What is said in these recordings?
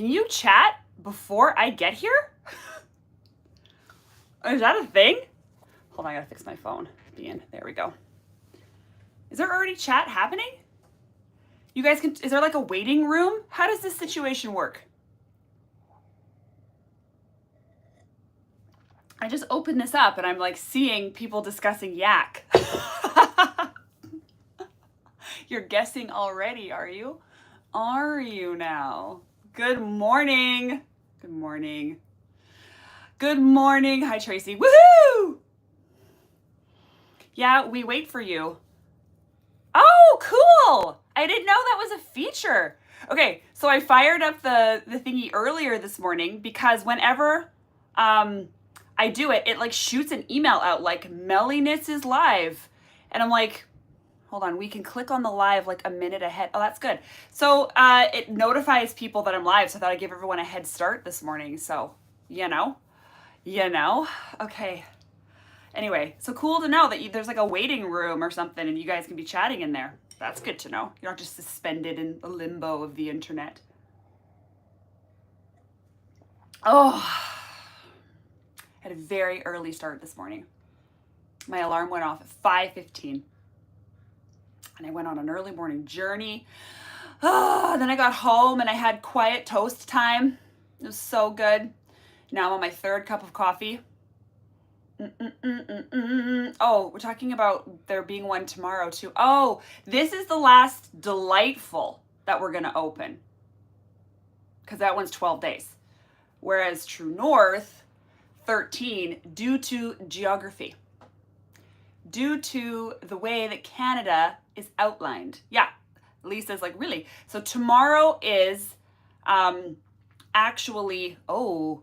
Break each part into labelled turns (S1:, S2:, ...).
S1: Can you chat before I get here? Is that a thing? Hold on, I gotta fix my phone. There we go. Is there already chat happening? You guys can, is there like a waiting room? How does this situation work? I just opened this up and I'm like seeing people discussing yak. You're guessing already, are you? Are you now? Good morning. Good morning. Good morning. Hi, Tracy. Woohoo! Yeah, we wait for you. Oh, cool. I didn't know that was a feature. Okay, so I fired up the thingy earlier this morning because whenever I do it, it like shoots an email out like MellyKnits is live. And I'm like, hold on, we can click on the live like a minute ahead. Oh, that's good. So it notifies people that I'm live. So I thought I'd give everyone a head start this morning. So, you know, okay. Anyway, so cool to know that there's like a waiting room or something and you guys can be chatting in there. That's good to know. You're not just suspended in the limbo of the internet. Oh, had a very early start this morning. My alarm went off at 5:15 and I went on an early morning journey. Then I got home and I had quiet toast time. It was so good. Now I'm on my third cup of coffee. Oh, we're talking about there being one tomorrow too. Oh, this is the last Delightful that we're going to open because that one's 12 days. Whereas True North, 13, due to geography, due to the way that Canada is outlined. Yeah, Lisa's like, really? So tomorrow is actually, oh,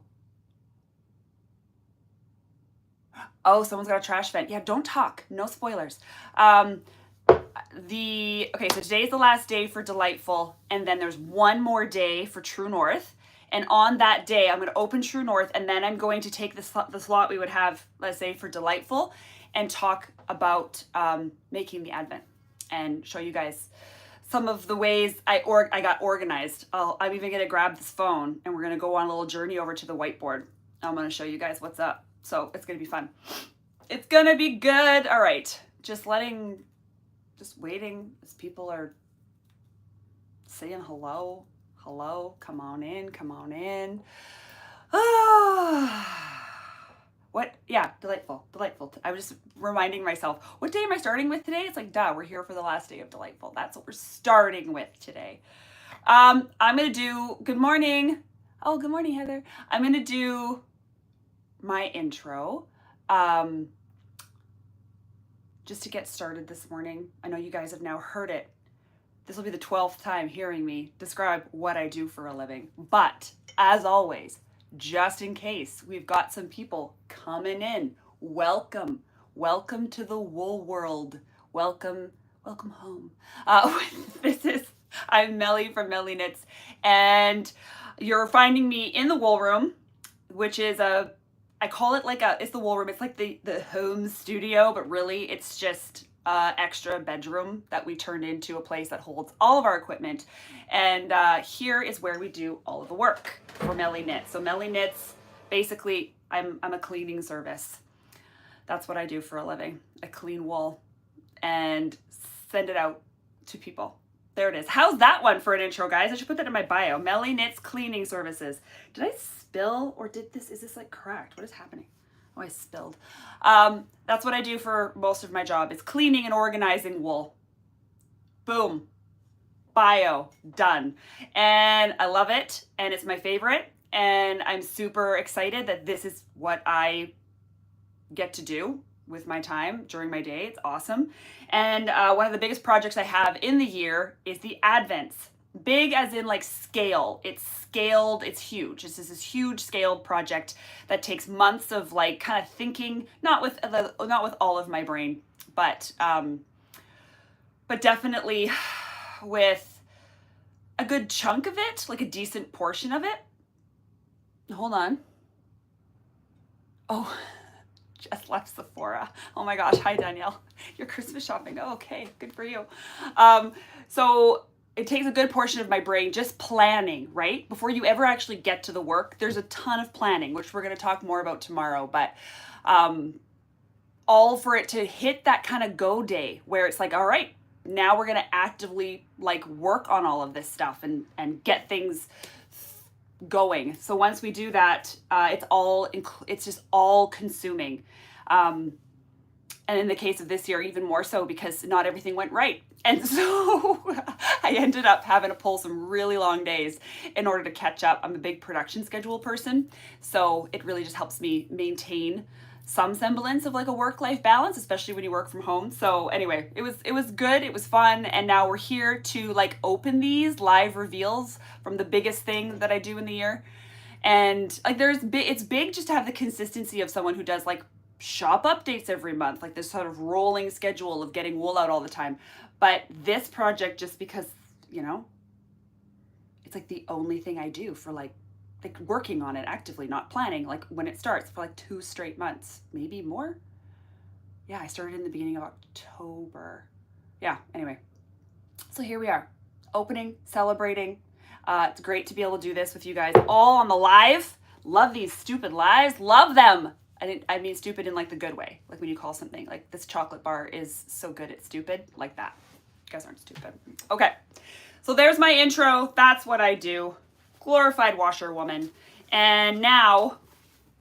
S1: someone's got a trash vent. Yeah, don't talk. No spoilers. Okay, so today's the last day for Delightful, and then there's one more day for True North. And on that day, I'm going to open True North, and then I'm going to take the slot we would have, let's say, for Delightful, and talk about making the Advent, and show you guys some of the ways I got organized. I'm even going to grab this phone, and we're going to go on a little journey over to the whiteboard. I'm going to show you guys what's up. So it's going to be fun. It's going to be good. All right. Just waiting as people are saying hello. Hello. Come on in. Come on in. What? Yeah. Delightful. Delightful. I was just reminding myself, what day am I starting with today? It's like, duh, we're here for the last day of Delightful. That's what we're starting with today. I'm going to do, good morning. Oh, good morning, Heather. I'm going to do my intro just to get started this morning. I know you guys have now heard it. This will be the 12th time hearing me describe what I do for a living. But as always, just in case we've got some people coming in, welcome to the wool world. Welcome home. I'm Melly from MellyKnits, and you're finding me in the wool room, which is I call it it's the wool room. It's like the home studio, but really it's just extra bedroom that we turned into a place that holds all of our equipment. And here is where we do all of the work for MellyKnits. So MellyKnits, basically, I'm a cleaning service. That's what I do for a living. I clean wool and send it out to people. There it is. How's that one for an intro, guys? I should put that in my bio. MellyKnits Cleaning Services. Did I spill or is this like cracked? What is happening? Oh, I spilled. That's what I do for most of my job. It's cleaning and organizing wool. Boom. Bio. Done. And I love it. And it's my favorite. And I'm super excited that this is what I get to do with my time during my day. It's awesome. And one of the biggest projects I have in the year is the Advents. Big as in like scale. It's scaled, it's huge. This is this huge scaled project that takes months of like kind of thinking, not with all of my brain, but definitely with a good chunk of it, like a decent portion of it. Hold on. Oh, just left Sephora. Oh my gosh. Hi, Danielle. Your Christmas shopping. Oh, okay. Good for you. So it takes a good portion of my brain just planning, right? Before you ever actually get to the work, there's a ton of planning, which we're going to talk more about tomorrow. But all for it to hit that kind of go day where it's like, all right, now we're going to actively like work on all of this stuff and get things going. So once we do that, it's just all consuming. And in the case of this year, even more so because not everything went right. And so I ended up having to pull some really long days in order to catch up. I'm a big production schedule person, so it really just helps me maintain some semblance of like a work-life balance, especially when you work from home. So anyway, it was good, it was fun, and now we're here to like open these live reveals from the biggest thing that I do in the year. And like it's big just to have the consistency of someone who does like shop updates every month, like this sort of rolling schedule of getting wool out all the time. But this project, just because, you know, it's like the only thing I do for like working on it actively, not planning, like when it starts for like 2 straight months, maybe more. Yeah, I started in the beginning of October. Yeah, anyway. So here we are, opening, celebrating. It's great to be able to do this with you guys all on the live. Love these stupid lives, love them. I mean stupid in like the good way, like when you call something like this chocolate bar is so good it's stupid, like that. You guys aren't stupid. Okay, so there's my intro. That's what I do. Glorified washerwoman. And now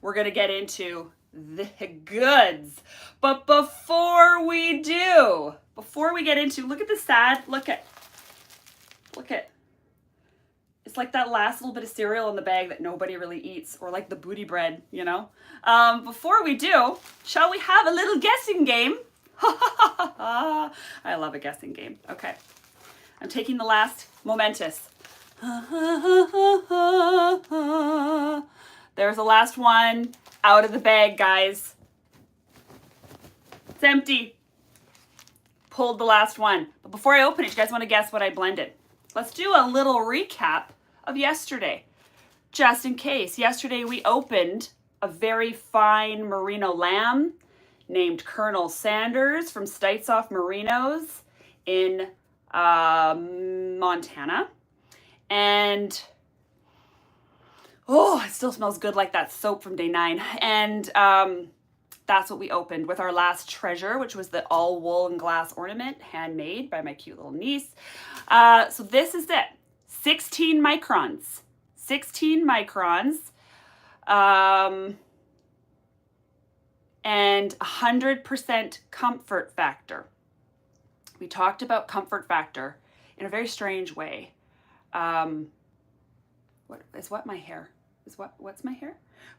S1: we're gonna get into the goods. But before we get into, look at the sad, look at, it's like that last little bit of cereal in the bag that nobody really eats, or like the booty bread, you know? Before we do, shall we have a little guessing game? I love a guessing game. Okay. I'm taking the last momentous. There's the last one out of the bag, guys. It's empty. Pulled the last one. But before I open it, you guys want to guess what I blended? Let's do a little recap of yesterday, just in case. Yesterday we opened a very fine merino lamb named Colonel Sanders from Stites Merinos in Montana. And oh, it still smells good like that soap from day 9. And that's what we opened with our last treasure, which was the all wool and glass ornament, handmade by my cute little niece. So this is it. 16 microns. 16 microns. And 100% comfort factor. We talked about comfort factor in a very strange way. What's my hair?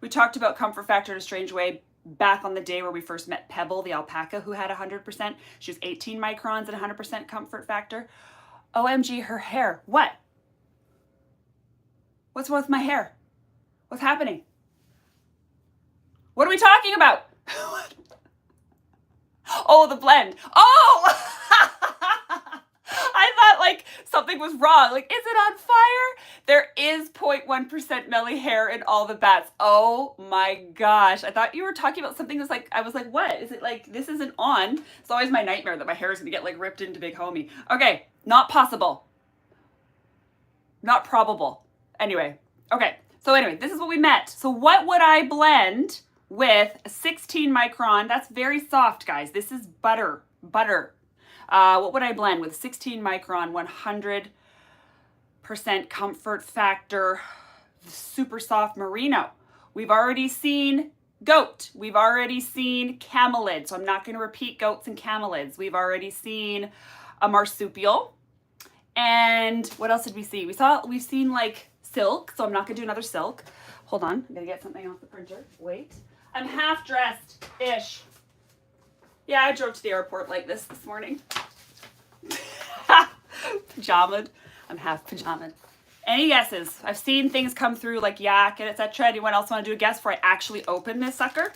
S1: We talked about comfort factor in a strange way back on the day where we first met Pebble, the alpaca, who had 100%. She was 18 microns and 100% comfort factor. OMG, her hair. What? What's wrong with my hair? What's happening? What are we talking about? Oh, the blend. Oh! I thought like something was wrong. Like, is it on fire? There is 0.1% Melly hair in all the bats. Oh my gosh. I thought you were talking about something that's like, I was like, what? Is it like, this isn't on? It's always my nightmare that my hair is gonna get like ripped into big homie. Okay, not possible. Not probable. Anyway, okay. So anyway, this is what we met. So what would I blend with a 16 micron? That's very soft, guys. This is butter. What would I blend with 16 micron, 100% comfort factor, super soft merino? We've already seen goat. We've already seen camelid. So I'm not going to repeat goats and camelids. We've already seen a marsupial. And what else did we see? We've seen like silk. So I'm not going to do another silk. Hold on. I'm going to get something off the printer. Wait. I'm half dressed-ish. Yeah, I drove to the airport like this morning. Pajamaed. I'm half pajamaed. Any guesses? I've seen things come through like yak and etc. Anyone else want to do a guess before I actually open this sucker?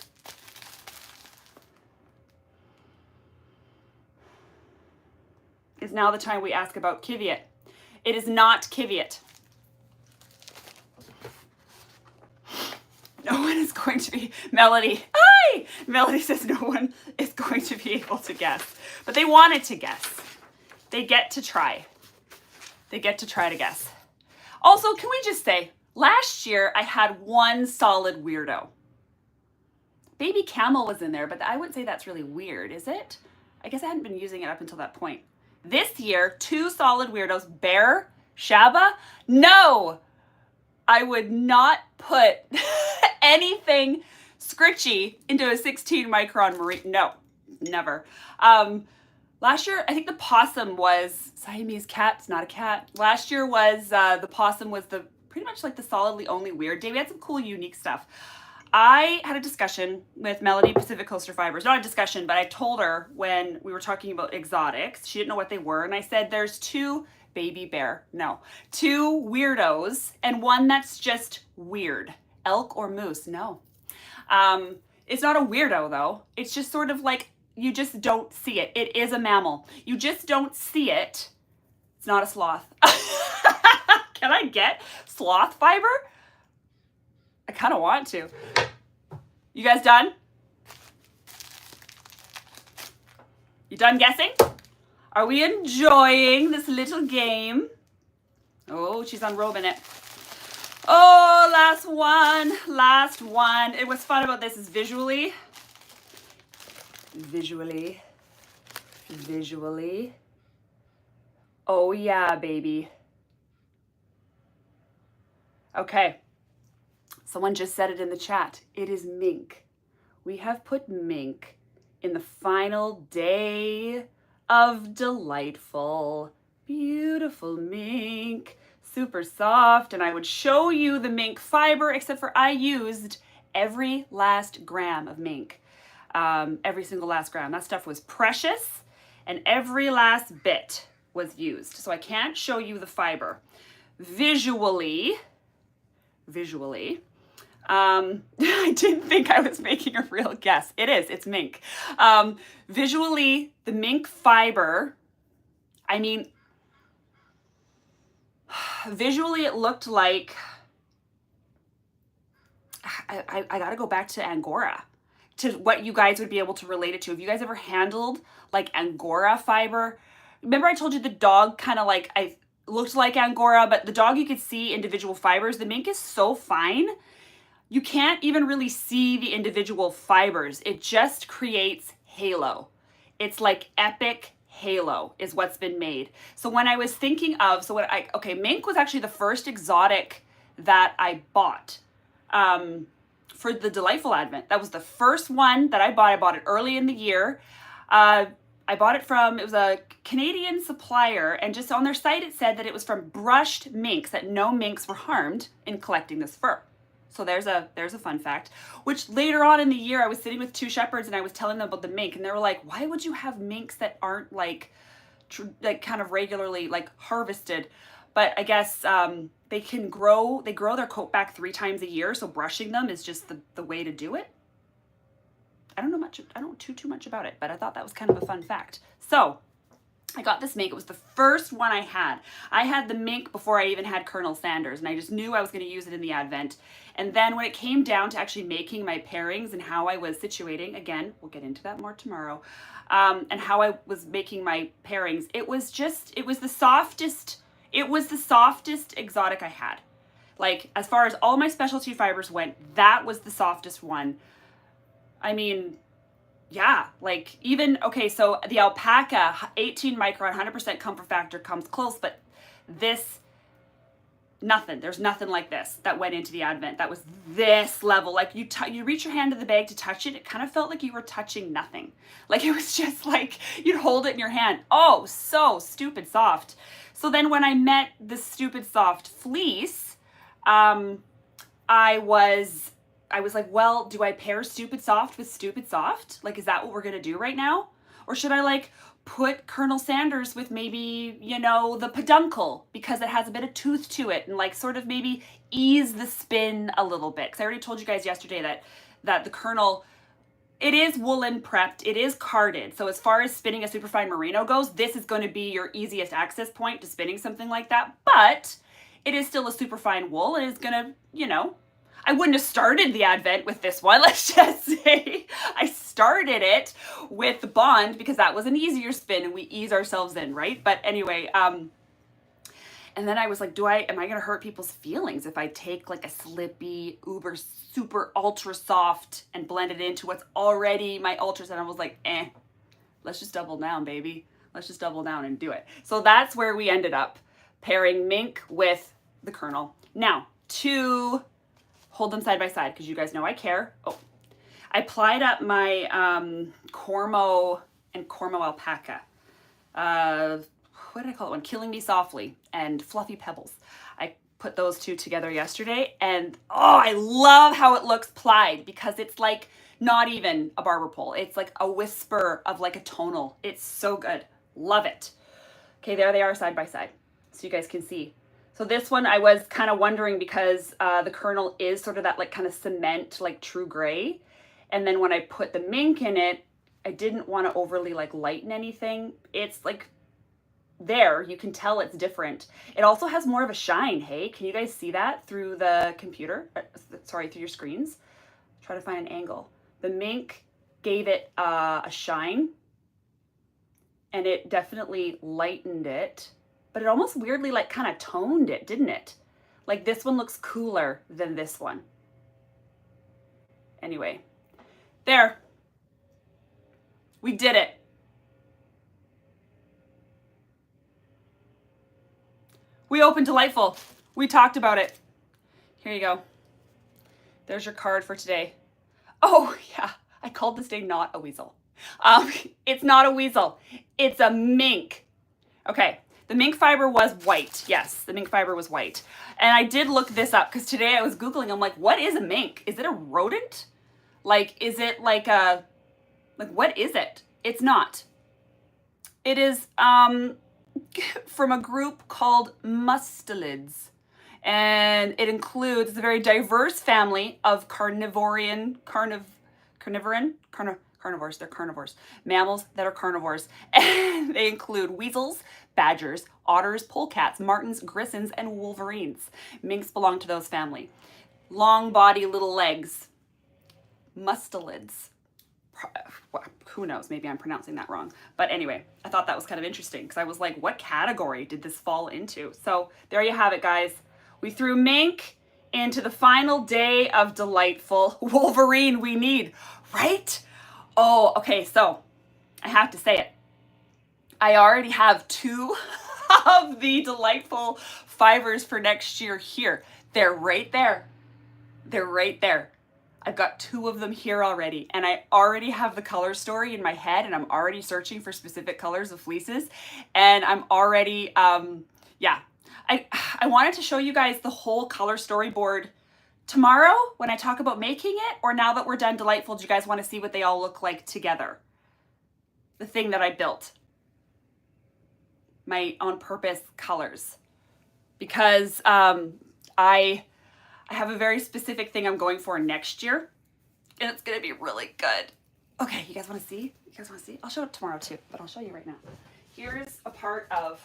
S1: Is now the time we ask about Kiviot. It is not Kiviot. No one is going to be, Melody. Hi! Melody says no one is going to be able to guess. But they wanted to guess. They get to try. They get to try to guess. Also, can we just say, last year I had one solid weirdo. Baby camel was in there, but I wouldn't say that's really weird, is it? I guess I hadn't been using it up until that point. This year, two solid weirdos, bear, Shaba. No, I would not put anything scritchy into a 16 micron merino. No, never. Last year, I think the possum was Siamese cat. It's not a cat. Last year was the possum was the pretty much like the solidly only weird day. We had some cool, unique stuff. I had a discussion with Melody Pacific Coaster Fibers. Not a discussion, but I told her when we were talking about exotics, she didn't know what they were. And I said, there's two baby bear. No, two weirdos and one that's just weird. Elk or moose. No. It's not a weirdo though. It's just sort of like, you just don't see it. It is a mammal. You just don't see it. It's not a sloth. Can I get sloth fiber? I kind of want to. You guys done? You done guessing? Are we enjoying this little game? Oh, she's unrobing it. Oh, last one. Last one. It was fun about this is visually. Oh yeah, baby. Okay. Someone just said it in the chat. It is Mink. We have put Mink in the final day of delightful, beautiful Mink. Super soft. And I would show you the Mink fiber, except for I used every last gram of Mink. Every single last gram. That stuff was precious and every last bit was used. So I can't show you the fiber. Visually, I didn't think I was making a real guess. It is, it's Mink. Visually, the Mink fiber, I mean, visually it looked like, I gotta go back to Angora, to what you guys would be able to relate it to. Have you guys ever handled like Angora fiber? Remember I told you the dog kind of like, I looked like Angora, but the dog you could see individual fibers. The Mink is so fine. You can't even really see the individual fibers. It just creates halo. It's like epic halo is what's been made. So when I was thinking of, Mink was actually the first exotic that I bought for the Delightful Advent. That was the first one that I bought. I bought it early in the year. I bought it from, it was a Canadian supplier, and just on their site it said that it was from brushed minks, that no minks were harmed in collecting this fur. So there's a fun fact, which later on in the year I was sitting with two shepherds and I was telling them about the mink, and they were like, why would you have minks that aren't like kind of regularly like harvested? But I guess they grow their coat back 3 times a year, so brushing them is just the way to do it. I don't know too much about it, but I thought that was kind of a fun fact. So I got this Mink. It was the first one I had. I had the Mink before I even had Colonel Sanders, and I just knew I was going to use it in the Advent. And then when it came down to actually making my pairings and how I was situating, again, we'll get into that more tomorrow, and how I was making my pairings, it was the softest exotic I had. Like, as far as all my specialty fibers went, that was the softest one. I mean, yeah, like even, okay, so the alpaca 18 micron, 100% comfort factor comes close, but this, there's nothing like this that went into the Advent. That was this level. Like you reach your hand to the bag to touch it. It kind of felt like you were touching nothing. Like it was just like, you'd hold it in your hand. Oh, so stupid soft. So then when I met the stupid soft fleece, I was like, well, do I pair stupid soft with stupid soft? Like, is that what we're going to do right now? Or should I like put Colonel Sanders with maybe, you know, the peduncle because it has a bit of tooth to it and like sort of maybe ease the spin a little bit? Because I already told you guys yesterday that the Colonel, it is woolen prepped, it is carded. So as far as spinning a superfine merino goes, this is going to be your easiest access point to spinning something like that. But it is still a superfine wool and it's going to, you know, I wouldn't have started the Advent with this one. Let's just say I started it with the Bond because that was an easier spin and we ease ourselves in, right? But anyway, And then I was like, am I gonna hurt people's feelings if I take like a slippy, uber, super ultra soft and blend it into what's already my ultras? And I was like, let's just double down, baby. Let's just double down and do it. So that's where we ended up, pairing Mink with the Kernel. Now, to hold them side by side, because you guys know I care. Oh, I plied up my Cormo and Cormo Alpaca. What did I call it one? Killing Me Softly and Fluffy Pebbles. I put those two together yesterday, and oh, I love how it looks plied, because it's like not even a barber pole. It's like a whisper of like a tonal. It's so good. Love it. Okay, there they are side by side, so you guys can see. So this one I was kind of wondering, because the Kernel is sort of that like kind of cement, like true gray. And then when I put the Mink in it, I didn't want to overly like lighten anything. It's like there, you can tell it's different. It also has more of a shine. Hey, can you guys see that through the computer? Sorry, through your screens. Try to find an angle. The Mink gave it a shine, and it definitely lightened it, but it almost weirdly like kind of toned it, didn't it? Like this one looks cooler than this one. Anyway, there. We did it. We opened Delightful. We talked about it. Here you go. There's your card for today. Oh yeah, I called this day not a weasel. It's not a weasel. It's a mink. Okay, the mink fiber was white. Yes, the mink fiber was white. And I did look this up, because today I was Googling. I'm like, what is a mink? Is it a rodent? Like, is it like a, like, what is it? It's not. It is from a group called mustelids. And it includes, it's a very diverse family of carnivores, they're carnivores, mammals that are carnivores. And they include weasels, badgers, otters, polecats, martens, grissons, and wolverines. Minks belong to those family. Long body, little legs. Mustelids. Who knows, maybe I'm pronouncing that wrong. But anyway, I thought that was kind of interesting, because I was like, what category did this fall into? So there you have it, guys. We threw Mink into the final day of Delightful. Wolverine we need, right? Oh, okay, so I have to say it. I already have 2 of the Delightful fibers for next year here. They're right there. They're right there. I've got 2 of them here already, and I already have the color story in my head, and I'm already searching for specific colors of fleeces, and I'm already, yeah. I wanted to show you guys the whole color storyboard tomorrow when I talk about making it, or now that we're done Delightful, do you guys want to see what they all look like together? The thing that I built. My on purpose colors. Because I have a very specific thing I'm going for next year, and it's going to be really good. Okay, you guys want to see? You guys want to see? I'll show it tomorrow too, but I'll show you right now. Here's a part of,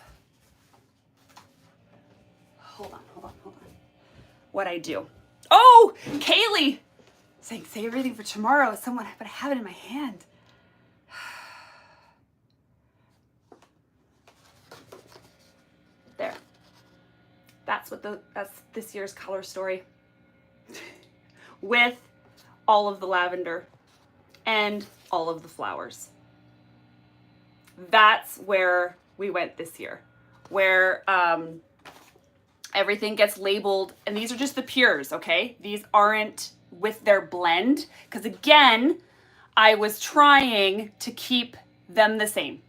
S1: hold on. What I do. Oh, Kaylee saying save everything for tomorrow. Someone, but I have it in my hand. There. That's this year's color story. With all of the lavender and all of the flowers. That's where we went this year, where everything gets labeled, and these are just the pures, okay? These aren't with their blend, because again, I was trying to keep them the same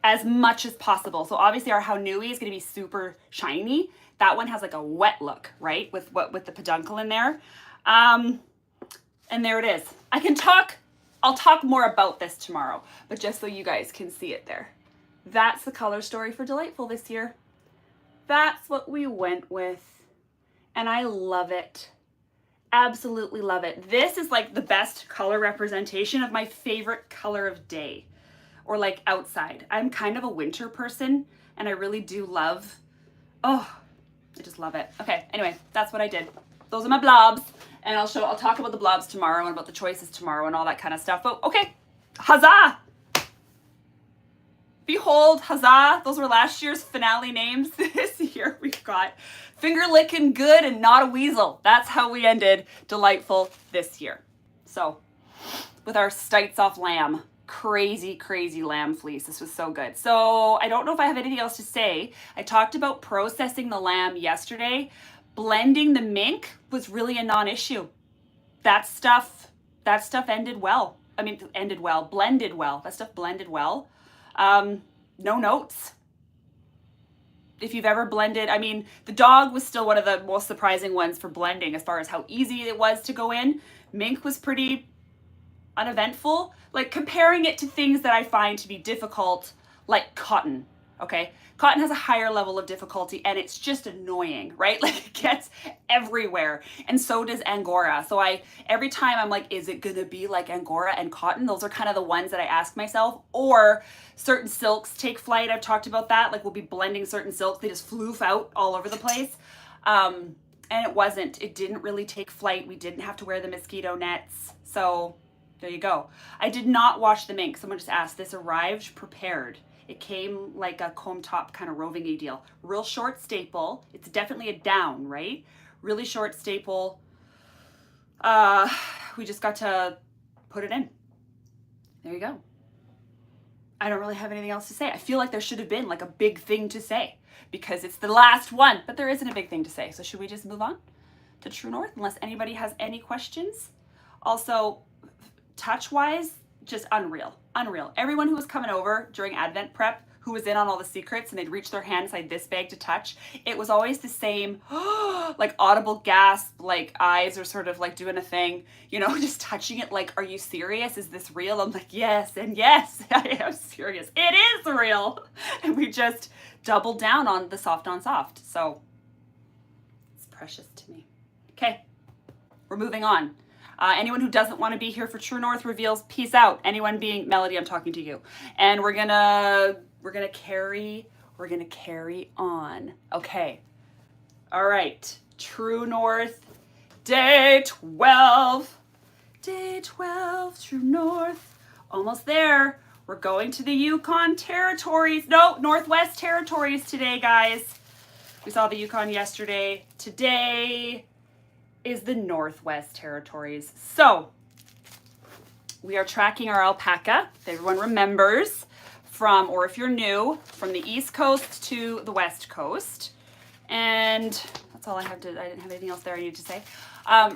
S1: as much as possible. So obviously our How Nui is going to be super shiny. That one has like a wet look, right? With the peduncle in there. And there it is. I'll talk more about this tomorrow, but just so you guys can see it there. That's the color story for Delightful this year. That's what we went with, and I love it. Absolutely love it. This is like the best color representation of my favorite color of day, or like outside. I'm kind of a winter person, and I really do love, oh, I just love it. Okay, anyway, that's what I did. Those are my blobs, and I'll talk about the blobs tomorrow and about the choices tomorrow and all that kind of stuff. But okay, huzzah! Behold, huzzah! Those were last year's finale names. This year we got finger licking good and not a weasel. That's how we ended Delightful this year. So with our Stites off lamb, crazy, crazy lamb fleece. This was so good. So I don't know if I have anything else to say. I talked about processing the lamb yesterday. Blending the mink was really a non-issue. That stuff ended well. I mean, blended well. That stuff blended well. No notes. If you've ever blended, I mean, the dog was still one of the most surprising ones for blending as far as how easy it was to go in. Mink was pretty uneventful. Like comparing it to things that I find to be difficult, like cotton, okay? Cotton has a higher level of difficulty and it's just annoying, right? Like it gets everywhere. And so does Angora. So every time I'm like, is it gonna be like Angora and cotton? Those are kind of the ones that I ask myself. Or certain silks take flight. I've talked about that. Like we'll be blending certain silks. They just floof out all over the place. And it didn't really take flight. We didn't have to wear the mosquito nets. So there you go. I did not wash the mink. Someone just asked, this arrived prepared. It came like a comb top kind of roving-y deal. Real short staple. It's definitely a down, right? Really short staple. We just got to put it in. There you go. I don't really have anything else to say. I feel like there should have been like a big thing to say because it's the last one, but there isn't a big thing to say. So should we just move on to True North unless anybody has any questions? Also, touch-wise, just unreal. Everyone who was coming over during Advent prep, who was in on all the secrets and they'd reach their hand inside this bag to touch, it was always the same, like audible gasp, like eyes are sort of like doing a thing, you know, just touching it like, are you serious? Is this real? I'm like, yes, and yes, I am serious. It is real. And we just doubled down on the soft on soft. So it's precious to me. Okay, we're moving on. Anyone who doesn't want to be here for True North reveals, peace out. Anyone being Melody, I'm talking to you. And we're gonna carry on. Okay. All right. True North, day 12. Day 12, True North. Almost there. We're going to the Yukon Territories. No, Northwest Territories today, guys. We saw the Yukon yesterday. Today is the Northwest Territories. So we are tracking our alpaca, if everyone remembers, or if you're new, from the East Coast to the West Coast. And that's all I didn't have anything else there I needed to say.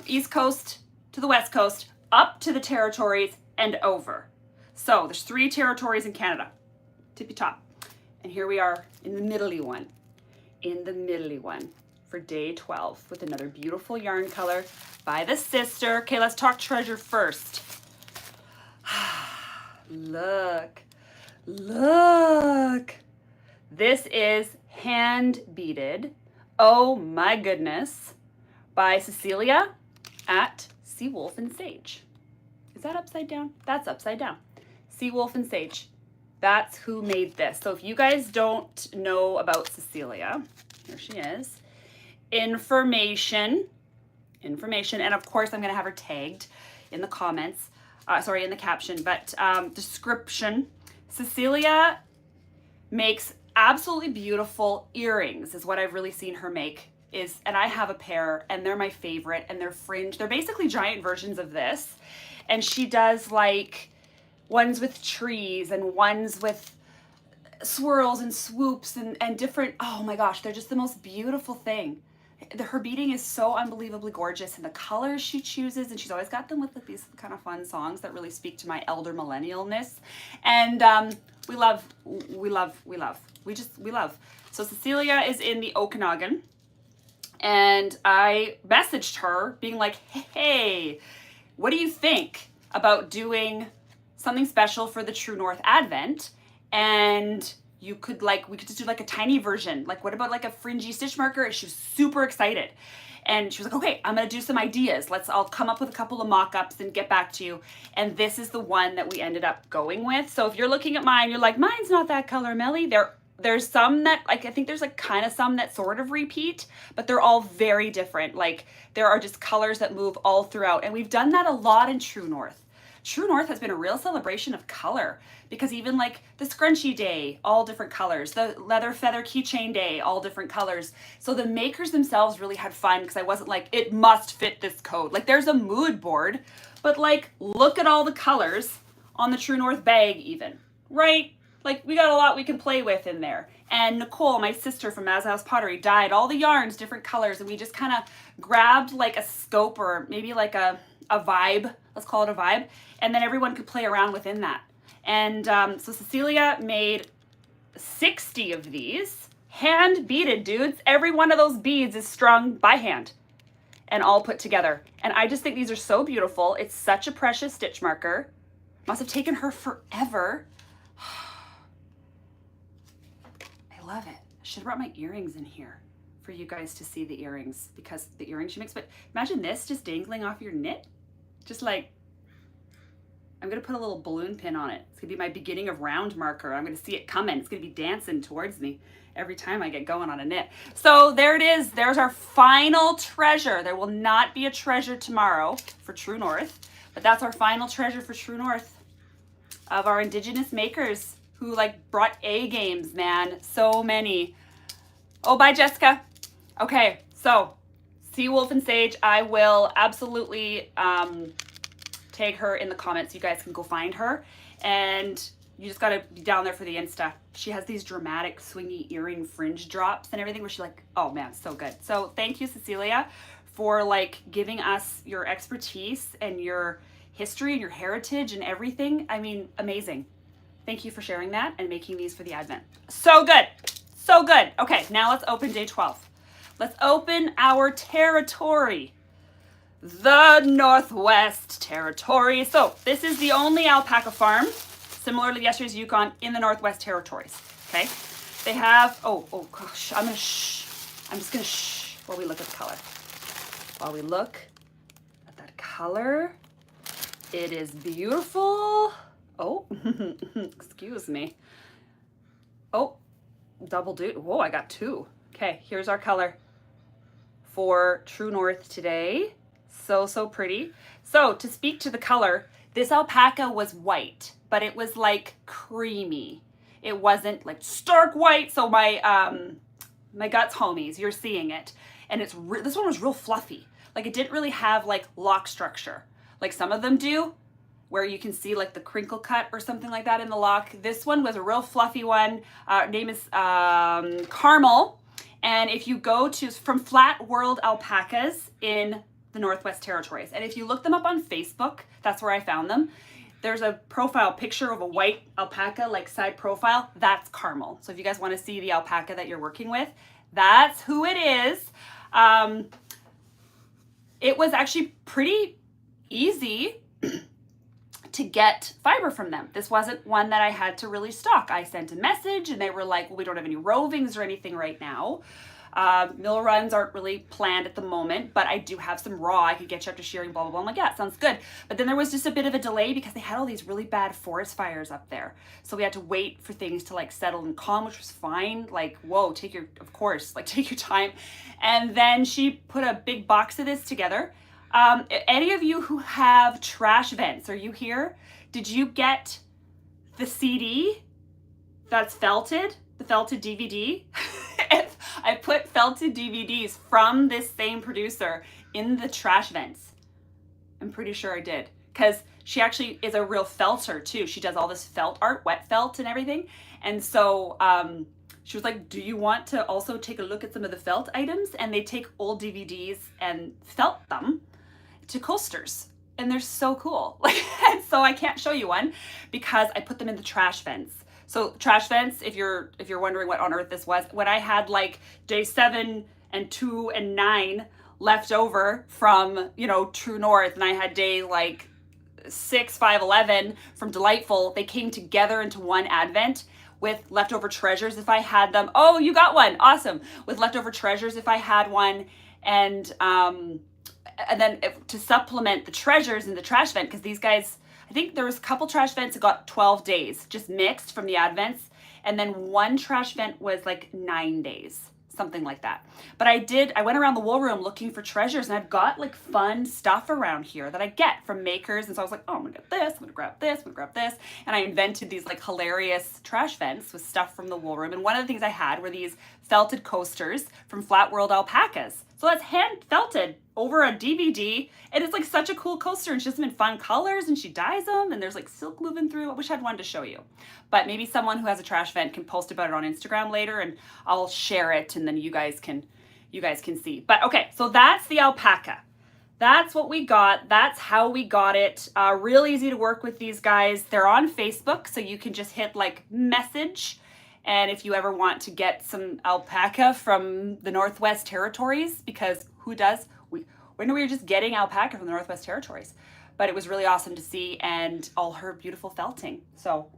S1: East Coast to the West Coast, up to the territories and over. So there's 3 territories in Canada, tippy top. And here we are in the middly one. For day 12 with another beautiful yarn color by the sister. Okay, let's talk treasure first. Look. This is hand beaded. Oh my goodness. By Cecilia at Seawolf and Sage. Is that upside down? That's upside down. Seawolf and Sage. That's who made this. So if you guys don't know about Cecilia, here she is. Information, and of course I'm going to have her tagged in the comments, in the caption, but description. Cecilia makes absolutely beautiful earrings is what I've really seen her make, and I have a pair and they're my favorite, and they're fringe. They're basically giant versions of this, and she does like ones with trees and ones with swirls and swoops and different, oh my gosh, they're just the most beautiful thing. Her beading is so unbelievably gorgeous, and the colors she chooses, and she's always got them with like these kind of fun songs that really speak to my elder millennialness. And we love. So Cecilia is in the Okanagan, and I messaged her being like, hey, what do you think about doing something special for the True North Advent? And we could just do like a tiny version. Like, what about like a fringy stitch marker? And she was super excited. And she was like, okay, I'm going to do some ideas. I'll come up with a couple of mock-ups and get back to you. And this is the one that we ended up going with. So if you're looking at mine, you're like, mine's not that color, Melly. There's some that, like, I think there's like kind of some that sort of repeat, but they're all very different. Like, there are just colors that move all throughout. And we've done that a lot in True North. True North has been a real celebration of color, because even like the scrunchie day, all different colors, the leather feather keychain day, all different colors. So the makers themselves really had fun, because I wasn't like, it must fit this code. Like there's a mood board, but like, look at all the colors on the True North bag even, right? Like we got a lot we can play with in there. And Nicole, my sister from Mazza House Pottery, dyed all the yarns different colors, and we just kind of grabbed like a scope, or maybe like a vibe, let's call it a vibe, and then everyone could play around within that. And so Cecilia made 60 of these, hand beaded, dudes. Every one of those beads is strung by hand and all put together. And I just think these are so beautiful. It's such a precious stitch marker. Must have taken her forever. I love it. I should have brought my earrings in here for you guys to see the earrings, because the earrings she makes. But imagine this just dangling off your knit. Just like, I'm gonna put a little balloon pin on it. It's gonna be my beginning of round marker. I'm gonna see it coming. It's gonna be dancing towards me every time I get going on a knit. So there it is. There's our final treasure. There will not be a treasure tomorrow for True North, but that's our final treasure for True North of our Indigenous makers who like brought A games, man. So many. Oh, bye, Jessica. Okay, so Sea Wolf and Sage, I will absolutely tag her in the comments. You guys can go find her, and you just gotta be down there for the Insta. She has these dramatic swingy earring fringe drops and everything where she's like, oh man, so good. So thank you, Cecilia, for like giving us your expertise and your history and your heritage and everything. I mean, amazing. Thank you for sharing that and making these for the Advent. So good, so good. Okay, now let's open day 12. Let's open our territory, the Northwest Territory. So this is the only alpaca farm, similar to yesterday's Yukon, in the Northwest Territories, okay? They have, oh gosh, I'm just gonna shh while we look at the color. While we look at that color, it is beautiful. Oh, excuse me. Oh, double do, whoa, I got two. Okay, here's our color for True North today. So, so pretty. So to speak to the color, this alpaca was white, but it was like creamy. It wasn't like stark white. So my my guts homies, you're seeing it. And it's this one was real fluffy. Like it didn't really have like lock structure like some of them do, where you can see like the crinkle cut or something like that in the lock. This one was a real fluffy one. Name is Caramel. And if you go to from Flat World Alpacas in the Northwest Territories, and if you look them up on Facebook, that's where I found them. There's a profile picture of a white alpaca, like side profile. That's Caramel. So if you guys want to see the alpaca that you're working with, that's who it is. It was actually pretty easy to get fiber from them. This wasn't one that I had to really stock. I sent a message and they were like, well, we don't have any rovings or anything right now. Mill runs aren't really planned at the moment, but I do have some raw. I could get you up to shearing, blah, blah, blah. I'm like, yeah, sounds good. But then there was just a bit of a delay because they had all these really bad forest fires up there. So we had to wait for things to like settle and calm, which was fine. Like, whoa, take your time. And then she put a big box of this together. Any of you who have trash vents, are you here? Did you get the CD that's felted, the felted DVD? I put felted DVDs from this same producer in the trash vents. I'm pretty sure I did, because she actually is a real felter too. She does all this felt art, wet felt and everything. And so she was like, do you want to also take a look at some of the felt items? And they take old DVDs and felt them to coasters, and they're so cool. And so I can't show you one because I put them in the trash vents. So trash vents, if you're wondering what on earth this was, when I had like day 7 and 2 and 9 left over from, you know, True North, and I had day like 6, 5, 11 from Delightful, they came together into one advent with leftover treasures if I had them. Oh, you got one, awesome. With leftover treasures if I had one, and then to supplement the treasures in the trash vent, because these guys, I think there was a couple trash vents that got 12 days just mixed from the advents, and then one trash vent was like 9 days. something like that. But I went around the wool room looking for treasures, and I've got like fun stuff around here that I get from makers. And so I was like, oh, I'm gonna get this, I'm gonna grab this, I'm gonna grab this. And I invented these like hilarious trash vents with stuff from the wool room. And one of the things I had were these felted coasters from Flat World Alpacas. So that's hand felted over a DVD, and it's like such a cool coaster, and she does them in fun colors, and she dyes them, and there's like silk woven through. I wish I had one to show you, but maybe someone who has a trash vent can post about it on Instagram later, and I'll share it, and then you guys can see. But okay, so that's the alpaca. That's what we got. That's how we got it. Real easy to work with these guys. They're on Facebook, so you can just hit like message. And if you ever want to get some alpaca from the Northwest Territories, because who does? We were just getting alpaca from the Northwest Territories, but it was really awesome to see, and all her beautiful felting. So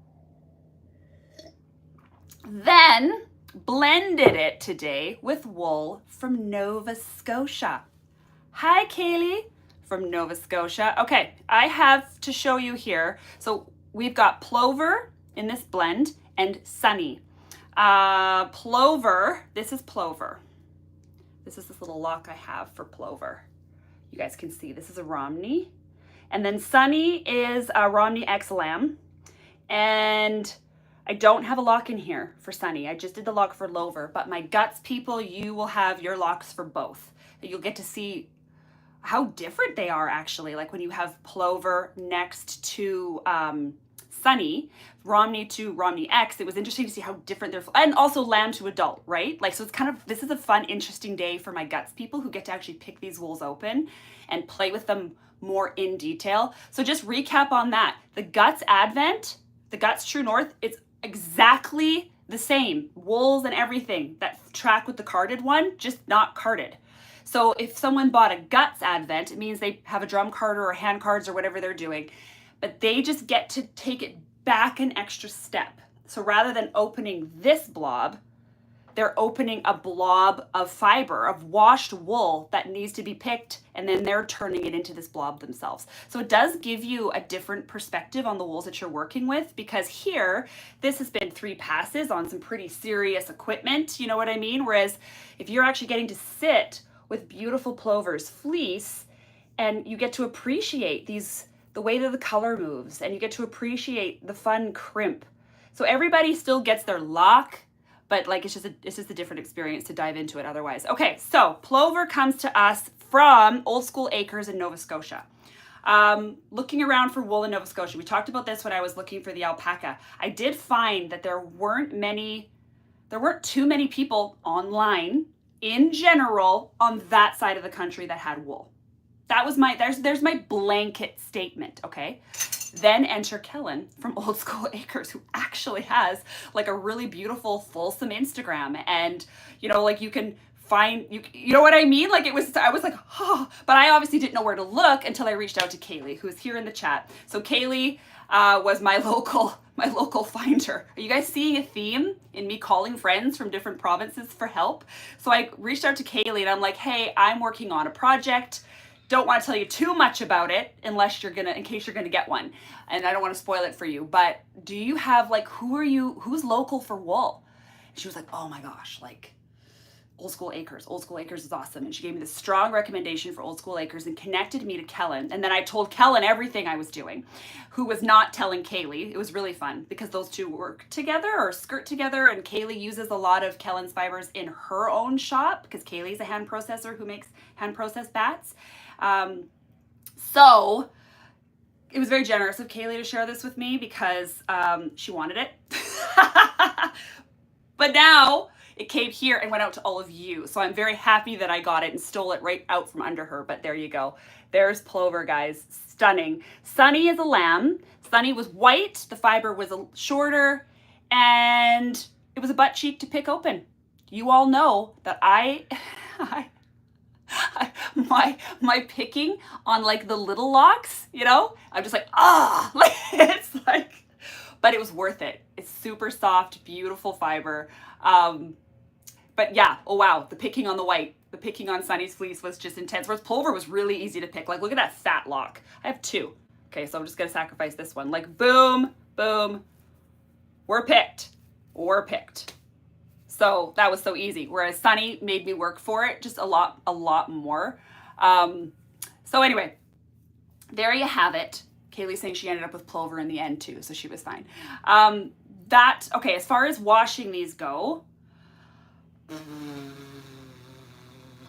S1: then blended it today with wool from Nova Scotia. Hi, Kaylee from Nova Scotia. Okay, I have to show you here. So we've got plover in this blend and sunny. Plover, this is plover. This is this little lock I have for plover. You guys can see this is a Romney. And then sunny is a Romney X Lamb. And I don't have a lock in here for sunny. I just did the lock for plover, but my guts people, you will have your locks for both. You'll get to see how different they are actually. Like when you have plover next to sunny, Romney to Romney X, it was interesting to see how different they're, and also lamb to adult, right? Like, so it's kind of, this is a fun, interesting day for my guts people who get to actually pick these wools open and play with them more in detail. So just recap on that. The Guts Advent, the Guts True North, it's exactly the same. Wools and everything that track with the carded one, just not carded. So if someone bought a Guts Advent, it means they have a drum carder or hand cards or whatever they're doing, but they just get to take it back an extra step. So rather than opening this blob, they're opening a blob of fiber, of washed wool that needs to be picked, and then they're turning it into this blob themselves. So it does give you a different perspective on the wools that you're working with, because here, this has been 3 passes on some pretty serious equipment, you know what I mean? Whereas if you're actually getting to sit with beautiful plover's fleece, and you get to appreciate the way that the color moves, and you get to appreciate the fun crimp. So everybody still gets their lock, but like it's just a different experience to dive into it otherwise. Okay, so plover comes to us from Old School Acres in Nova Scotia. Looking around for wool in Nova Scotia, we talked about this when I was looking for the alpaca. I did find that there weren't too many people online in general on that side of the country that had wool. That was there's my blanket statement, okay? Then enter Kellen from Old School Acres, who actually has like a really beautiful, fulsome Instagram. And, you know, like you can find, you know what I mean? Like I was like, oh, but I obviously didn't know where to look until I reached out to Kaylee, who's here in the chat. So Kaylee was my local finder. Are you guys seeing a theme in me calling friends from different provinces for help? So I reached out to Kaylee and I'm like, hey, I'm working on a project. Don't want to tell you too much about it in case you're gonna get one. And I don't want to spoil it for you, but do you have like, who's local for wool? And she was like, oh my gosh, like Old School Acres. Old School Acres is awesome. And she gave me this strong recommendation for Old School Acres and connected me to Kellen. And then I told Kellen everything I was doing, who was not telling Kaylee. It was really fun because those two work together or skirt together. And Kaylee uses a lot of Kellen's fibers in her own shop because Kaylee's a hand processor who makes hand processed bats. So it was very generous of Kaylee to share this with me because she wanted it. But now it came here and went out to all of you. So I'm very happy that I got it and stole it right out from under her. But there you go. There's plover, guys. Stunning. Sunny is a lamb. Sunny was white. The fiber was shorter. And it was a butt cheek to pick open. You all know that my picking on like the little locks, you know, I'm just like, like it's like, but it was worth it. It's super soft, beautiful fiber. But yeah, oh wow, the picking on the white, the picking on Sunny's fleece was just intense. Whereas plover was really easy to pick. Like, look at that fat lock. I have 2. Okay, so I'm just gonna sacrifice this one. Like, boom, boom, we're picked. So that was so easy. Whereas Sunny made me work for it just a lot more. So anyway, there you have it. Kaylee's saying she ended up with plover in the end too, so she was fine. Okay, as far as washing these go,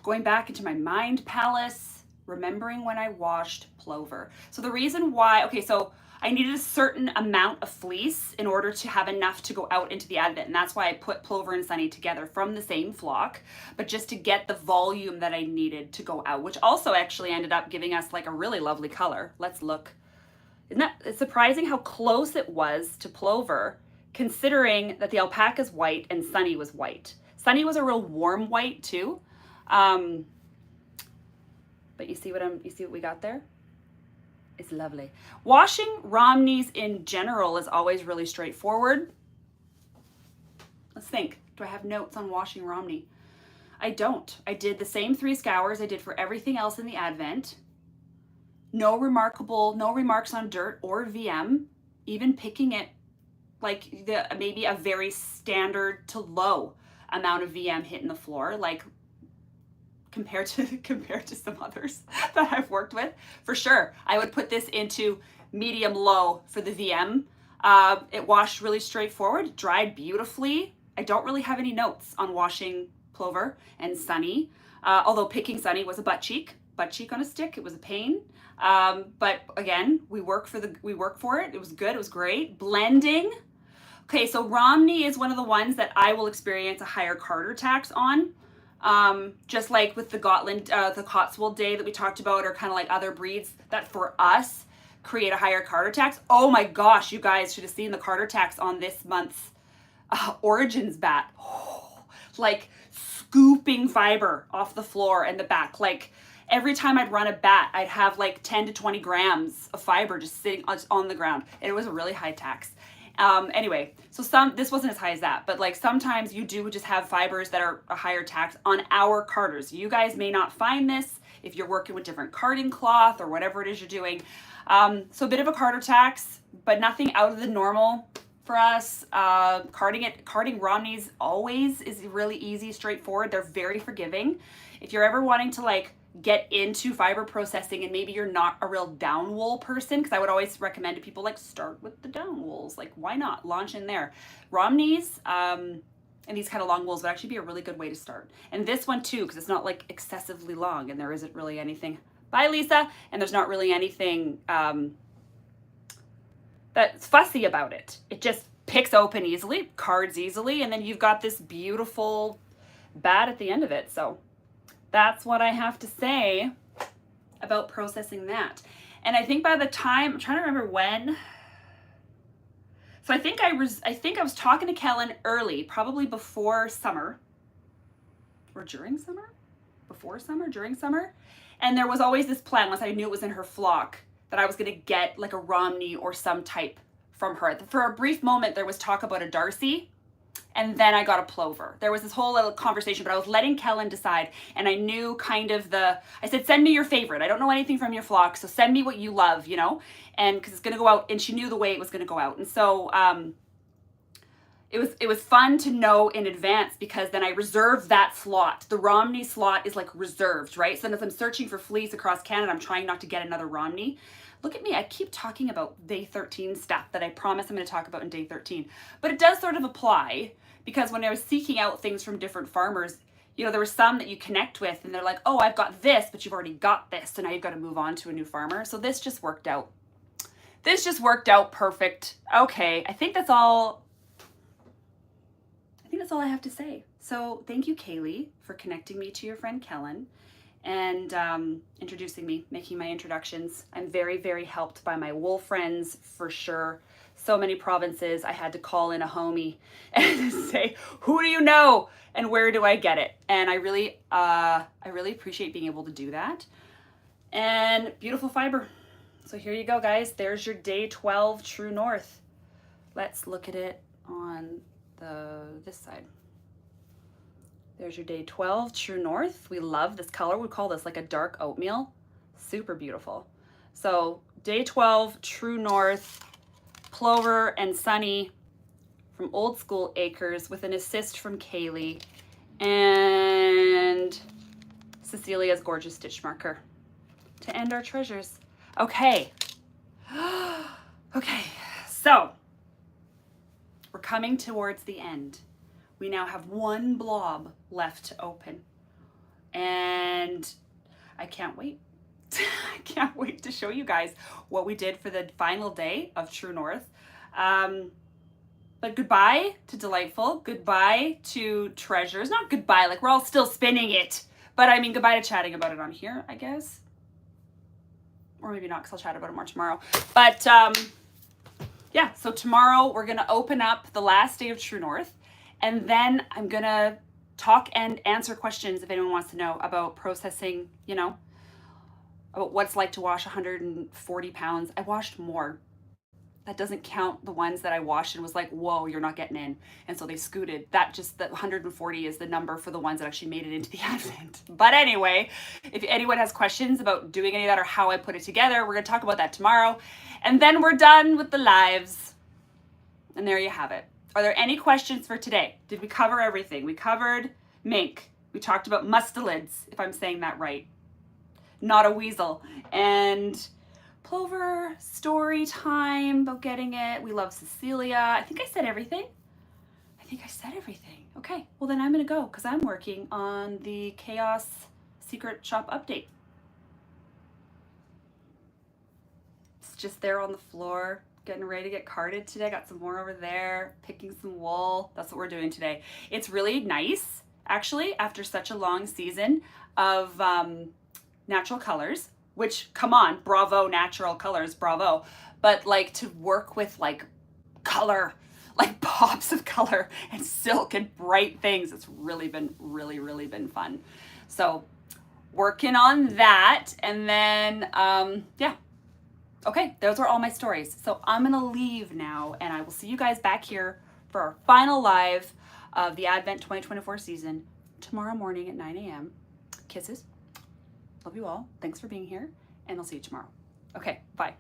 S1: going back into my mind palace, remembering when I washed plover. So the reason why, okay, so I needed a certain amount of fleece in order to have enough to go out into the advent. And that's why I put plover and Sunny together from the same flock, but just to get the volume that I needed to go out, which also actually ended up giving us like a really lovely color. Let's look. Isn't that surprising how close it was to plover, considering that the alpaca's white and Sunny was white. Sunny was a real warm white too. But you see what we got there? It's lovely. Washing Romneys in general is always really straightforward. Let's think. Do I have notes on washing Romney? I don't. I did the same 3 scours I did for everything else in the advent. No remarks on dirt or VM, even picking it like maybe a very standard to low amount of VM hitting the floor, like compared to some others that I've worked with. For sure, I would put this into medium low for the VM. It washed really straightforward, dried beautifully. I don't really have any notes on washing plover and Sunny, although picking Sunny was a butt cheek on a stick. It was a pain. But again, we work for it. It was good. It was great. Blending. Okay, so Romney is one of the ones that I will experience a higher Carter tax on. Just like with the the Cotswold Day that we talked about, or kind of like other breeds that for us create a higher Carter tax. Oh my gosh, you guys should have seen the Carter tax on this month's Origins bat. Oh, like scooping fiber off the floor and the back. Like every time I'd run a bat, I'd have like 10 to 20 grams of fiber just sitting on the ground. And it was a really high tax. Anyway, so this wasn't as high as that, but like sometimes you do just have fibers that are a higher tax on our carders. You guys may not find this if you're working with different carding cloth or whatever it is you're doing. So a bit of a Carter tax, but nothing out of the normal for us. Carding Romneys always is really easy, straightforward. They're very forgiving. If you're ever wanting to like get into fiber processing and maybe you're not a real down wool person, because I would always recommend to people like start with the down wools. Like why not launch in there? Romneys and these kind of long wools would actually be a really good way to start. And this one too, because it's not like excessively long and there isn't really anything. Bye, Lisa. And there's not really anything that's fussy about it. It just picks open easily, cards easily, and then you've got this beautiful bat at the end of it. So that's what I have to say about processing that. And I think by the time, I'm trying to remember when. So I think I was talking to Kellen early, probably before summer or during summer, before summer, during summer. And there was always this plan, once I knew it was in her flock, that I was going to get like a Romney or some type from her. For a brief moment, there was talk about a Darcy. And then I got a plover. There was this whole little conversation, but I was letting Kellen decide. And I knew kind of I said, send me your favorite. I don't know anything from your flock, so send me what you love, you know? And because it's going to go out, and she knew the way it was going to go out. And so it was fun to know in advance, because then I reserved that slot. The Romney slot is like reserved, right? So as I'm searching for fleece across Canada, I'm trying not to get another Romney. Look at me, I keep talking about day 13 stuff that I promise I'm going to talk about in day 13. But it does sort of apply, because when I was seeking out things from different farmers, you know, there were some that you connect with and they're like, oh, I've got this, but you've already got this. So now you've got to move on to a new farmer. So this just worked out. This just worked out perfect. Okay, I think that's all I have to say. So thank you, Kaylee, for connecting me to your friend Kellen and introducing me, making my introductions. I'm very, very helped by my wool friends, for sure. So many provinces, I had to call in a homie and say, who do you know and where do I get it? And I really appreciate being able to do that. And beautiful fiber. So here you go, guys. There's your day 12 True North. Let's look at it on this side. There's your day 12 True North. We love this color. We call this like a dark oatmeal. Super beautiful. So day 12 True North, Plover and Sunny from Old School Acres with an assist from Kaylee and Cecilia's gorgeous stitch marker to end our treasures. Okay. Okay, so we're coming towards the end. We now have one blob left to open, and I can't wait. I can't wait to show you guys what we did for the final day of True North. But goodbye to Delightful, goodbye to Treasures. Not goodbye, like we're all still spinning it, but I mean goodbye to chatting about it on here, I guess. Or maybe not, because I'll chat about it more tomorrow. But yeah, so tomorrow we're gonna open up the last day of True North, and then I'm gonna talk and answer questions if anyone wants to know about processing, you know, about what it's like to wash 140 pounds. I washed more. That doesn't count the ones that I washed and was like, whoa, you're not getting in. And so they scooted. That just, the 140 is the number for the ones that actually made it into the advent. But anyway, if anyone has questions about doing any of that or how I put it together, we're gonna talk about that tomorrow. And then we're done with the lives. And there you have it. Are there any questions for today? Did we cover everything? We covered Mink. We talked about mustelids, if I'm saying that right. Not a weasel. And Plover, story time about getting it. We love Cecilia. I think I said everything. Okay, well then I'm gonna go because I'm working on the Chaos Secret Shop update. It's just there on the floor, getting ready to get carded today. Got some more over there, picking some wool. That's what we're doing today. It's really nice, actually, after such a long season of natural colors, which, come on, bravo, natural colors, bravo. But like to work with like color, like pops of color and silk and bright things, it's really been fun. So working on that, and then yeah. Okay, those are all my stories. So I'm gonna leave now, and I will see you guys back here for our final live of the Advent 2024 season tomorrow morning at 9 a.m. Kisses. Love you all. Thanks for being here, and I'll see you tomorrow. Okay, bye.